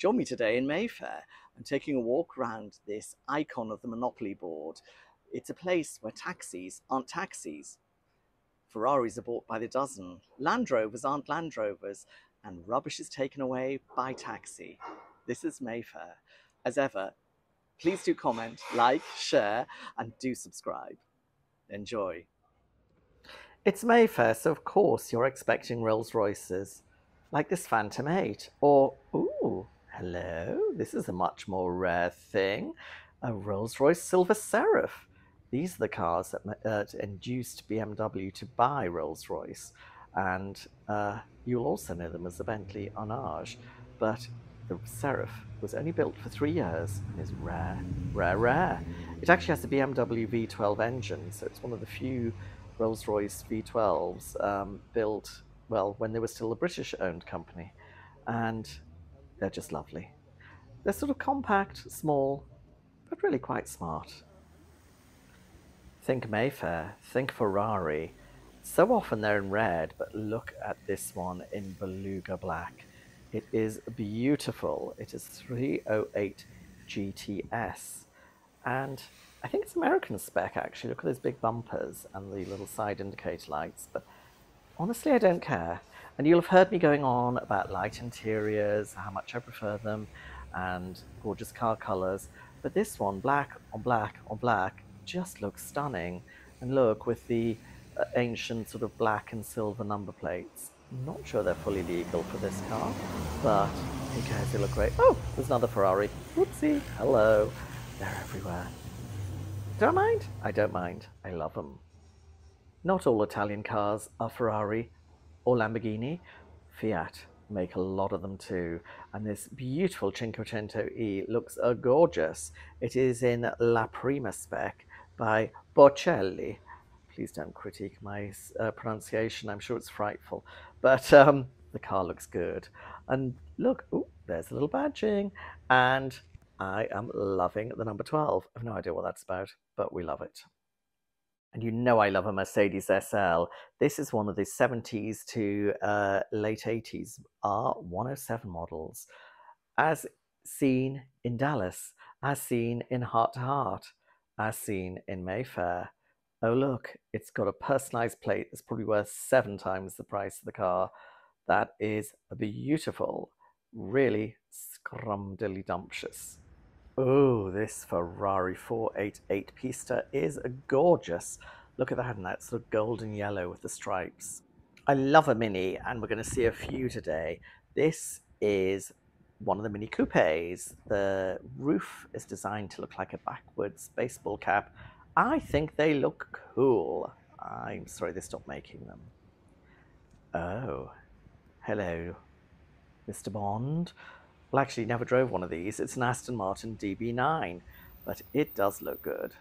Join me today in Mayfair. I'm taking a walk around this icon of the Monopoly board. It's a place where taxis aren't taxis. Ferraris are bought by the dozen. Land Rovers aren't Land Rovers. And rubbish is taken away by taxi. This is Mayfair. As ever, please do comment, like, share, and do subscribe. Enjoy. It's Mayfair, so of course you're expecting Rolls-Royces, like this Phantom 8, or, ooh, hello, this is a much more rare thing, a Rolls-Royce Silverseraph. These are the cars that induced BMW to buy Rolls-Royce, and you'll also know them as the Bentley Vantage, but the Seraph was only built for 3 years and is rare, rare, rare. It actually has the BMW V12 engine, so it's one of the few Rolls-Royce V12s built, well, when they were still a British-owned company, and they're just lovely. They're sort of compact, small, but really quite smart. Think Mayfair, think Ferrari. So often they're in red, but look at this one in beluga black. It is beautiful. It is 308 GTS, and I think it's American spec actually. Look at those big bumpers and the little side indicator lights, but honestly I don't care. And you'll have heard me going on about light interiors, how much I prefer them, and gorgeous car colours, but this one, black on black on black, just looks stunning. And look, with the ancient sort of black and silver number plates. I'm not sure they're fully legal for this car, but who cares, they look great. Oh, there's another Ferrari. Whoopsie, hello. They're everywhere. Do I mind? I don't mind. I love them. Not all Italian cars are Ferrari or Lamborghini. Fiat make a lot of them too. And this beautiful Cinquecento E looks gorgeous. It is in La Prima spec by Bocelli. Please don't critique my pronunciation. I'm sure it's frightful. But the car looks good. And look, ooh, there's a little badging. And I am loving the number 12. I have no idea what that's about, but we love it. And you know I love a Mercedes SL. This is one of the 70s to late 80s R107 models. As seen in Dallas, as seen in Heart to Heart, as seen in Mayfair. Oh look, it's got a personalized plate that's probably worth 7 times the price of the car. That is beautiful, really scrumdiddlydumptious. Oh, this Ferrari 488 Pista is gorgeous. Look at that, and that sort of golden yellow with the stripes. I love a Mini, and we're going to see a few today. This is one of the Mini Coupes. The roof is designed to look like a backwards baseball cap. I think they look cool. I'm sorry they stopped making them. Oh, hello, Mr. Bond. Well, actually, never drove one of these. It's an Aston Martin DB9, but it does look good.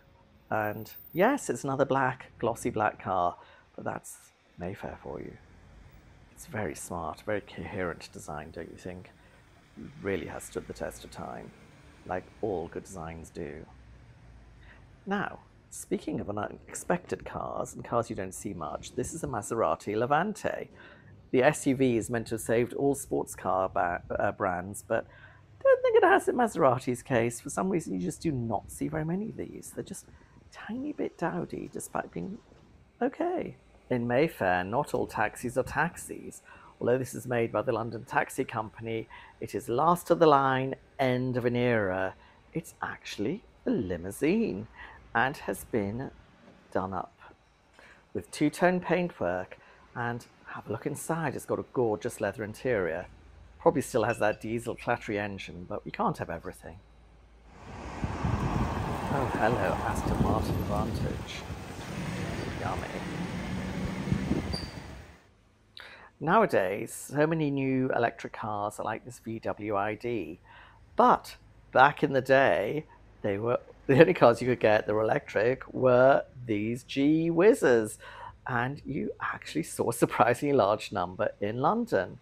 And yes, it's another black, glossy black car, but that's Mayfair for you. It's very smart, very coherent design, don't you think? It really has stood the test of time, like all good designs do. Now, speaking of unexpected cars and cars you don't see much, this is a Maserati Levante. The SUV is meant to have saved all sports car brands, but I don't think it has in Maserati's case. For some reason, you just do not see very many of these. They're just a tiny bit dowdy, despite being okay. In Mayfair, not all taxis are taxis. Although this is made by the London Taxi Company, it is last of the line, end of an era. It's actually a limousine and has been done up with two-tone paintwork. And have a look inside. It's got a gorgeous leather interior. Probably still has that diesel clattery engine, but we can't have everything. Oh, hello, Aston Martin Vantage. Yummy. Nowadays, so many new electric cars are like this VW ID, but back in the day, they were the only cars you could get that were electric were these G-Whizzes. And you actually saw a surprisingly large number in London.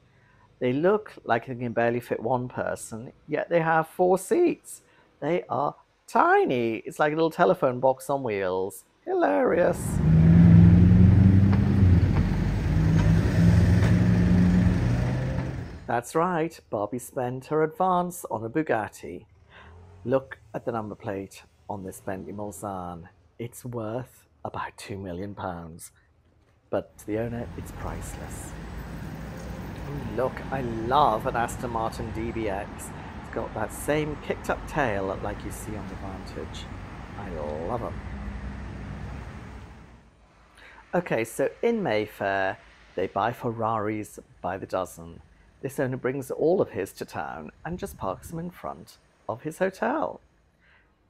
They look like they can barely fit one person, yet they have 4 seats. They are tiny. It's like a little telephone box on wheels. Hilarious. That's right, Barbie spent her advance on a Bugatti. Look at the number plate on this Bentley Mozan. It's worth about £2 million. But to the owner, it's priceless. Ooh, look, I love an Aston Martin DBS. It's got that same kicked up tail like you see on the Vantage. I love them. Okay, so in Mayfair, they buy Ferraris by the dozen. This owner brings all of his to town and just parks them in front of his hotel.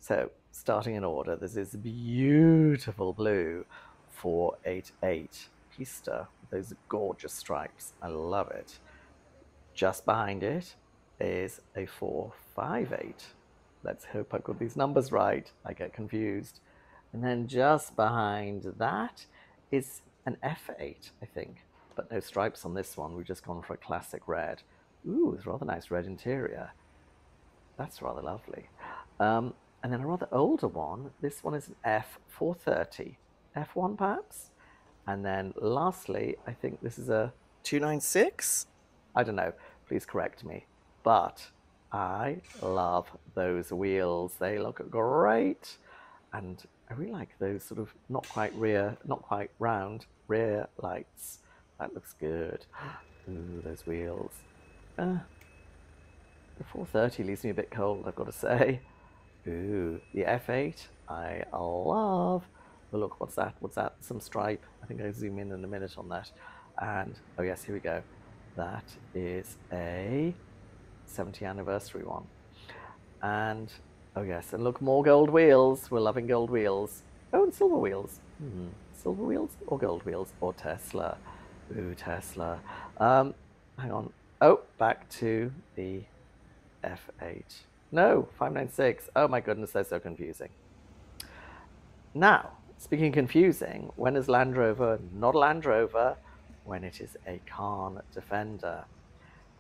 So, starting in order, there's this beautiful blue 488 Pista with those gorgeous stripes. I love it. Just behind it is a 458. Let's hope I got these numbers right. I get confused. And then just behind that is an F8, I think. But no stripes on this one. We've just gone for a classic red. Ooh, it's a rather nice red interior. That's rather lovely. And then a rather older one. This one is an F430. F1 perhaps? And then lastly, I think this is a 296? I don't know. Please correct me. But I love those wheels. They look great. And I really like those sort of not quite round rear lights. That looks good. Ooh, those wheels. The 430 leaves me a bit cold, I've got to say. Ooh, the F8 I love. Oh, look, what's that? What's that? Some stripe. I think I'll zoom in a minute on that. And, oh yes, here we go. That is a 70th anniversary one. And, oh yes, and look, more gold wheels. We're loving gold wheels. Oh, and silver wheels. Silver wheels or gold wheels or Tesla. Ooh, Tesla. Hang on. Oh, back to the F8. No, 596. Oh my goodness, they're so confusing. Now, speaking confusing, when is Land Rover not a Land Rover? When it is a Khan Defender.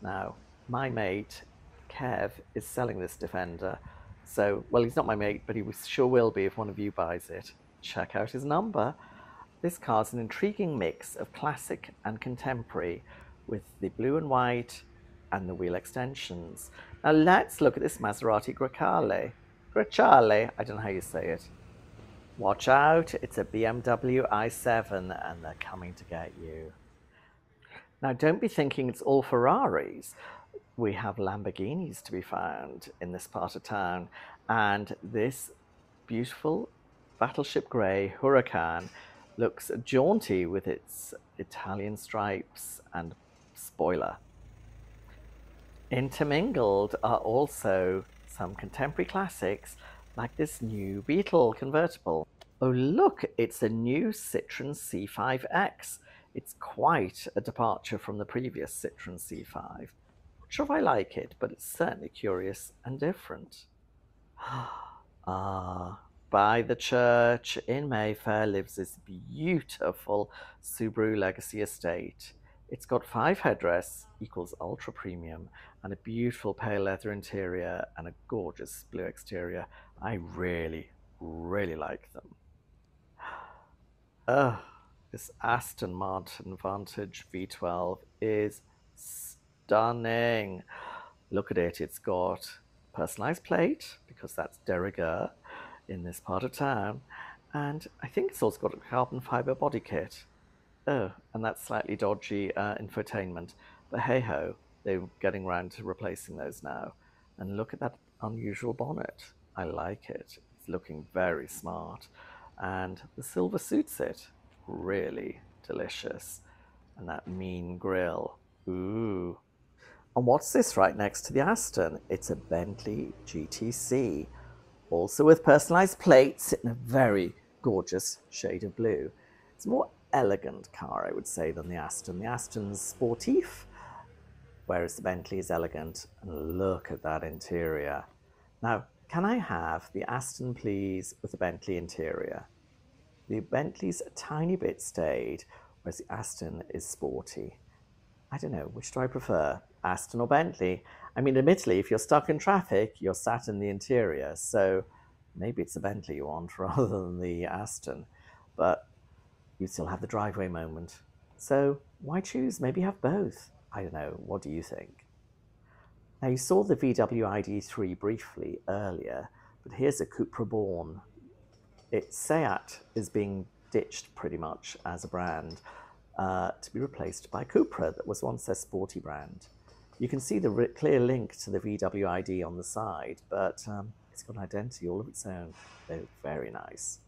Now, my mate, Kev, is selling this Defender. So, well, he's not my mate, but he sure will be if one of you buys it. Check out his number. This car's an intriguing mix of classic and contemporary with the blue and white and the wheel extensions. Now let's look at this Maserati Grecale. Grecale, I don't know how you say it. Watch out, it's a BMW i7 and they're coming to get you. Now don't be thinking it's all Ferraris. We have Lamborghinis to be found in this part of town, and this beautiful battleship grey Huracan looks jaunty with its Italian stripes and spoiler. Intermingled are also some contemporary classics like this new Beetle convertible. Oh look, it's a new Citroen C5X. It's quite a departure from the previous Citroen C5. Not sure if I like it, but it's certainly curious and different. By the church in Mayfair lives this beautiful Subaru Legacy estate. It's got 5 headrests, equals ultra premium, and a beautiful pale leather interior and a gorgeous blue exterior. I really, really like them. This Aston Martin Vantage V12 is stunning. Look at it. It's got a personalized plate, because that's de rigueur in this part of town, and I think it's also got a carbon fiber body kit. Oh, and that slightly dodgy infotainment, but hey ho, they're getting around to replacing those now. And look at that unusual bonnet. I like it. It's looking very smart, and the silver suits it. Really delicious. And that mean grille. Ooh. And what's this right next to the Aston? It's a Bentley GTC. Also with personalised plates in a very gorgeous shade of blue. It's a more elegant car, I would say, than the Aston. The Aston's sportif, whereas the Bentley is elegant. And look at that interior. Now, can I have the Aston, please, with the Bentley interior? The Bentley's a tiny bit staid, whereas the Aston is sporty. I don't know, which do I prefer, Aston or Bentley? I mean, admittedly, if you're stuck in traffic, you're sat in the interior, so maybe it's the Bentley you want rather than the Aston, but you still have the driveway moment. So why choose? Maybe have both. I don't know, what do you think? Now you saw the VW ID3 briefly earlier, but here's a Cupra born. Seat is being ditched pretty much as a brand to be replaced by Cupra that was once their sporty brand. You can see the clear link to the VW ID on the side, but it's got an identity all of its own. They're very nice.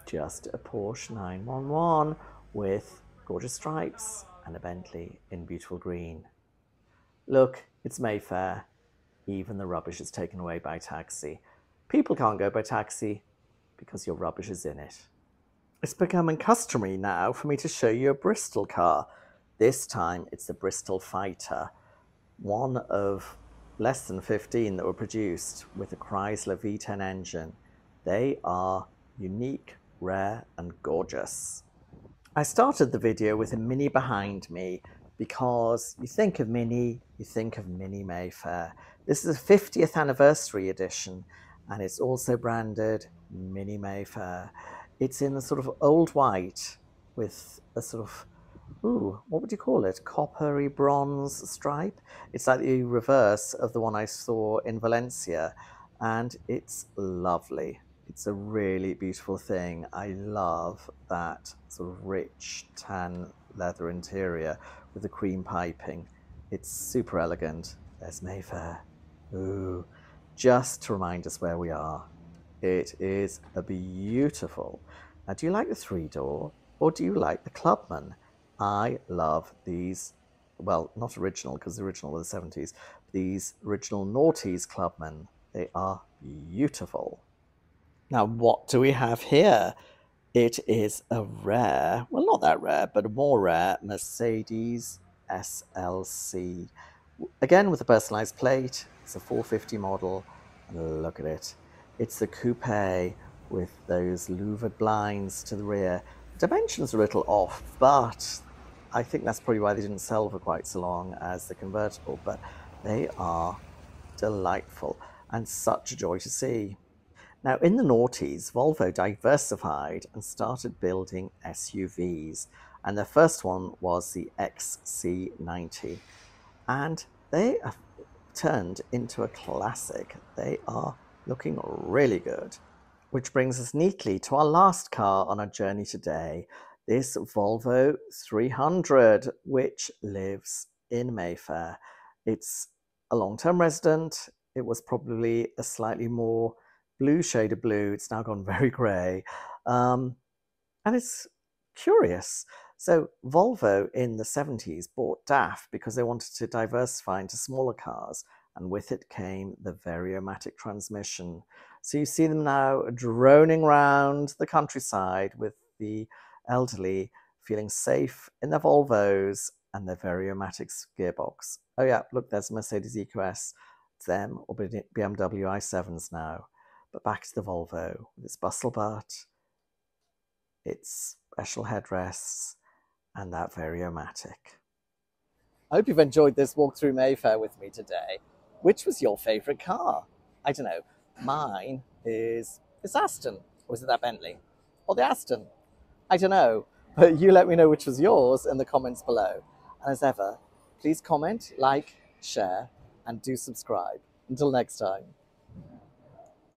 Just a Porsche 911 with gorgeous stripes and a Bentley in beautiful green. Look, it's Mayfair. Even the rubbish is taken away by taxi. People can't go by taxi because your rubbish is in it. It's becoming customary now for me to show you a Bristol car. This time it's the Bristol Fighter, one of less than 15 that were produced with a Chrysler V10 engine. They are unique, rare and gorgeous. I started the video with a Mini behind me because you think of Mini, you think of Mini Mayfair. This is a 50th anniversary edition and it's also branded Mini Mayfair. It's in a sort of old white with a sort of, what would you call it? Coppery bronze stripe. It's like the reverse of the one I saw in Valencia and it's lovely. It's a really beautiful thing. I love that sort of rich tan leather interior with the cream piping. It's super elegant. There's Mayfair. Ooh, just to remind us where we are. It is a beautiful. Now, do you like the 3-door or do you like the Clubman? I love these, well, not original because the original were the 70s. These original noughties Clubmen. They are beautiful. Now, what do we have here? It is a rare, well, not that rare, but a more rare Mercedes SLC. Again, with a personalized plate. It's a 450 model. And look at it. It's the coupe with those louvered blinds to the rear. Dimensions are a little off, but I think that's probably why they didn't sell for quite so long as the convertible, but they are delightful and such a joy to see. Now, in the noughties, Volvo diversified and started building SUVs, and their first one was the XC90, and they have turned into a classic. They are looking really good. Which brings us neatly to our last car on our journey today, this Volvo 300, which lives in Mayfair. It's a long-term resident. It was probably a slightly more blue shade of blue. It's now gone very grey. And it's curious. So Volvo in the 70s bought DAF because they wanted to diversify into smaller cars. And with it came the Variomatic transmission. So you see them now droning around the countryside with the elderly feeling safe in their Volvos and their Variomatic gearbox. Oh yeah, look, there's a Mercedes EQS. It's them, or BMW i7s now. But back to the Volvo with its bustle butt, its special headrests, and that Variomatic. I hope you've enjoyed this walk through Mayfair with me today. Which was your favourite car? I don't know. Mine is Aston. Or is it that Bentley? Or the Aston? I don't know. But you let me know which was yours in the comments below. And as ever, please comment, like, share, and do subscribe. Until next time.